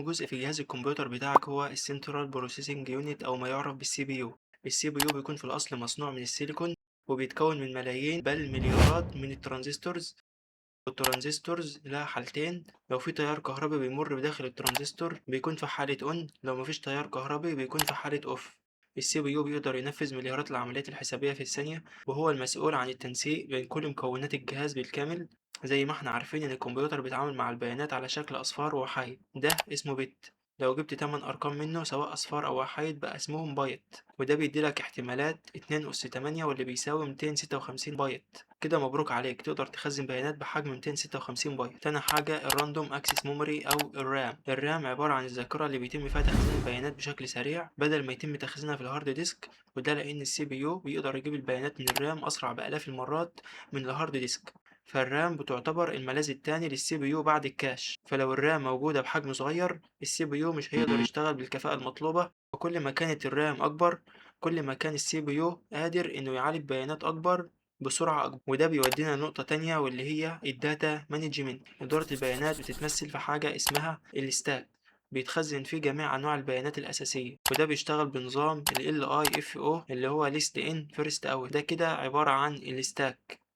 جزء في جهاز الكمبيوتر بتاعك هو السنترال بروسيسنج يونت أو ما يعرف بالسي بي يو. السي بي يو بيكون في الأصل مصنوع من السيليكون، وبيتكون من ملايين بل مليارات من الترانزستورز. والترانزستورز لها حالتين: لو في تيار كهربي بيمر بداخل الترانزستور بيكون في حالة اون، لو مفيش تيار كهربي بيكون في حالة اوف. السي بي يو بيقدر ينفذ مليارات العمليات الحسابية في الثانية، وهو المسؤول عن التنسيق بين كل مكونات الجهاز بالكامل. زي ما احنا عارفين ان الكمبيوتر بيتعامل مع البيانات على شكل اصفار ووحايد، ده اسمه بت. لو جبت 8 ارقام منه سواء اصفار او وحايد بقى اسمهم بايت، وده بيديلك احتمالات 2 اس 8 واللي بيساوي 256 بايت. كده مبروك عليك، تقدر تخزن بيانات بحجم 256 بايت. تاني حاجة الراندوم اكسس ميموري او الرام عبارة عن الذاكرة اللي بيتم فيها تخزين البيانات بشكل سريع بدل ما يتم تخزينها في الهارد ديسك، وده لان السي بي يو بيقدر يجيب البيانات من الرام اسرع بالاف المرات من الهارد ديسك. فالرام بتعتبر الملاذ التاني للسي بي يو بعد الكاش، فلو الرام موجودة بحجم صغير السي بي يو مش هيقدر يشتغل بالكفاءة المطلوبة. وكل ما كانت الرام أكبر كل ما كان السي بي يو قادر إنه يعالج بيانات أكبر بسرعة أكبر. وده بيودينا لنقطة تانية واللي هي الداتا مانجمنت. إدارة البيانات بتتمثل في حاجة اسمها الستاك، بيتخزن فيه جميع أنواع البيانات الأساسية، وده بيشتغل بنظام ال LIFO اللي هو List In First Out. ده كده عبارة عن الستاك،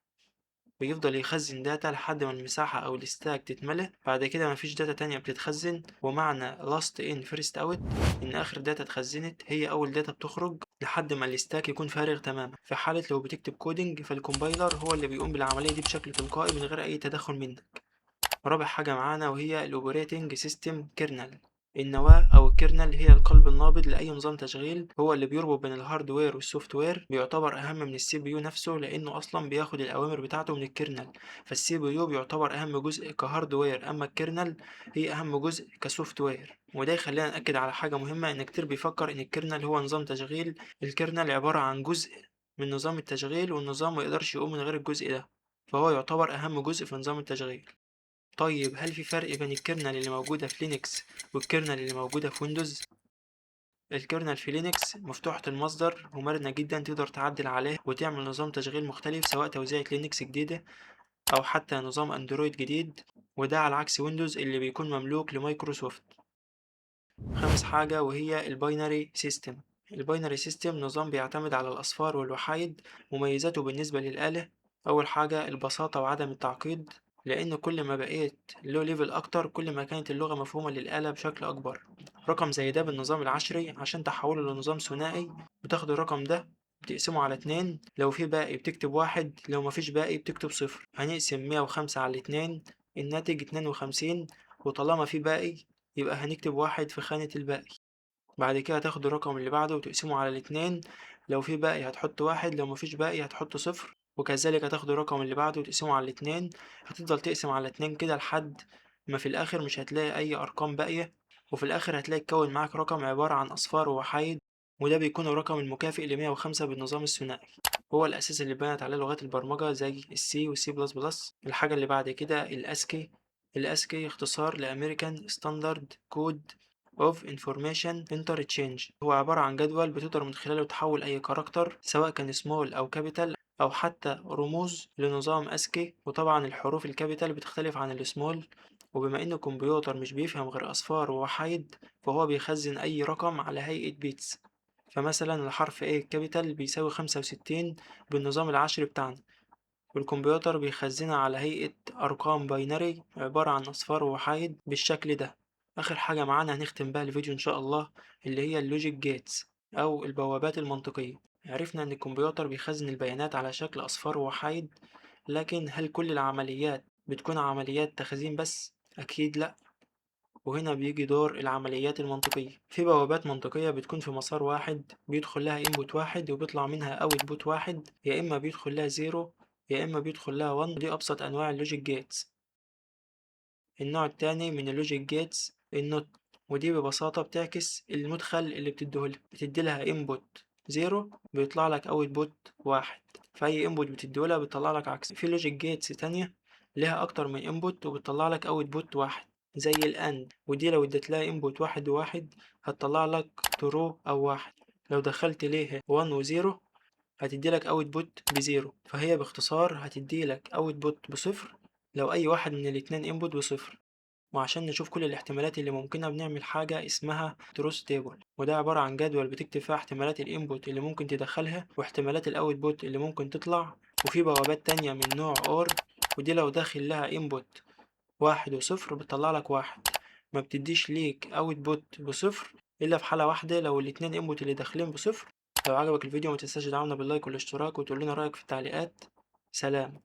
بيفضل يخزن داتا لحد ما المساحة أو الستاك تتملى، بعد كده مفيش داتا تانية بتتخزن. ومعنى last in first out إن آخر داتا اتخزنت هي أول داتا بتخرج لحد ما الستاك يكون فارغ تماما. في حالة لو بتكتب كودينج فالكومبايلر هو اللي بيقوم بالعملية دي بشكل تلقائي من غير أي تدخل منك. رابع حاجة معانا وهي الأوبريتنج سيستم كيرنل. النواة أو الكيرنل هي القلب النابض لأي نظام تشغيل، هو اللي بيربط بين الهاردوير والسوفت وير. بيعتبر أهم من السي بي يو نفسه لأنه أصلا بياخد الأوامر بتاعته من الكيرنل. فالسي بي يو بيعتبر أهم جزء كهاردوير، أما الكيرنل هي أهم جزء كسوفت وير. وده يخلينا نأكد على حاجة مهمة، إن كتير بيفكر إن الكيرنل هو نظام تشغيل. الكيرنل عبارة عن جزء من نظام التشغيل، والنظام ميقدرش يقوم من غير الجزء ده، فهو يعتبر أهم جزء في نظام التشغيل. طيب هل في فرق بين الكيرنل اللي موجودة في لينكس والكيرنل اللي موجودة في ويندوز؟ الكيرنل في لينكس مفتوحة المصدر ومرنة جدا، تقدر تعدل عليه وتعمل نظام تشغيل مختلف سواء توزيعة لينكس جديدة أو حتى نظام أندرويد جديد، وده على عكس ويندوز اللي بيكون مملوك لمايكروسوفت. خامس حاجة وهي الباينري سيستم. الباينري سيستم نظام بيعتمد على الأصفار والوحايد. مميزاته بالنسبة للآلة: أول حاجة البساطة وعدم التعقيد، لأن كل ما بقيت لو ليفل أكتر كل ما كانت اللغة مفهومة للآلة بشكل أكبر. رقم زي ده بالنظام العشري، عشان تحوله لنظام ثنائي بتاخد الرقم ده بتقسمه على اتنين، لو في باقي بتكتب واحد، لو مفيش باقي بتكتب صفر. هنقسم 105 على اتنين، الناتج 52، وطالما في باقي يبقى هنكتب واحد في خانة الباقي. بعد كده هتاخد الرقم اللي بعده وتقسمه على الاتنين، لو في باقي هتحط واحد، لو مفيش باقي هتحط صفر. وكذلك هتاخد الرقم اللي بعده وتقسمه على الاتنين، هتفضل تقسم على الاتنين كده لحد ما في الآخر مش هتلاقي أي أرقام باقية، وفي الآخر هتلاقي اتكون معاك رقم عبارة عن أصفار ووحايد، وده بيكون الرقم المكافئ ل105 بالنظام الثنائي. هو الأساس اللي بنت عليه لغات البرمجة زي السي والسي بلس بلس. الحاجة اللي بعد كده الأسكي. الأسكي اختصار لأمريكان ستاندرد كود of information interchange. هو عبارة عن جدول بتقدر من خلاله تحول أي كاركتر سواء كان سمول أو كابيتال أو حتى رموز لنظام أسكي. وطبعا الحروف الكابيتال بتختلف عن السمول، وبما إن الكمبيوتر مش بيفهم غير أصفار ووحايد فهو بيخزن أي رقم على هيئة بيتس. فمثلا الحرف A كابيتال بيساوي 65 بالنظام العشري بتاعنا، والكمبيوتر بيخزنها على هيئة أرقام باينري عبارة عن أصفار ووحايد بالشكل ده. آخر حاجة معانا هنختم بها الفيديو إن شاء الله اللي هي اللوجيك جيتس أو البوابات المنطقية. عرفنا إن الكمبيوتر بيخزن البيانات على شكل أصفار ووحايد، لكن هل كل العمليات بتكون عمليات تخزين بس؟ أكيد لأ. وهنا بيجي دور العمليات المنطقية. في بوابات منطقية بتكون في مسار واحد بيدخل لها input واحد وبيطلع منها output واحد، يا إما بيدخل لها زيرو يا إما بيدخل لها 1. دي أبسط أنواع اللوجيك جيتس. النوع التاني من اللوجيك جيتس النوت، ودي ببساطة بتعكس المدخل اللي بتديهولها. بتديلها input زيرو بيطلع لك output واحد، فأي input بتديهولها بيطلع لك عكس. في لوجيك جيتس تانية لها أكتر من input وبتطلع لك output واحد زي الأند، ودي لو اديت لها input واحد وواحد هتطلع لك true أو واحد. لو دخلت ليها 1 وزيرو هتديلك اوتبوت بزيرو. فهي باختصار هتديلك اوتبوت بصفر لو اي واحد من الاتنين انبوت بصفر. وعشان نشوف كل الاحتمالات اللي ممكنة بنعمل حاجة اسمها تروث تيبل، وده عبارة عن جدول بتكتب فيها احتمالات الانبوت اللي ممكن تدخلها واحتمالات الاوتبوت اللي ممكن تطلع، وفي بوابات تانية من نوع اور، ودي لو داخل لها انبوت واحد وصفر بتطلع لك واحد، ما بتديش ليك اوتبوت بصفر الا في حالة واحدة لو الاتنين انبوت اللي داخلين بصفر. لو عجبك الفيديو متنساش تدعمنا باللايك والاشتراك وتقول لنا رأيك في التعليقات. سلام.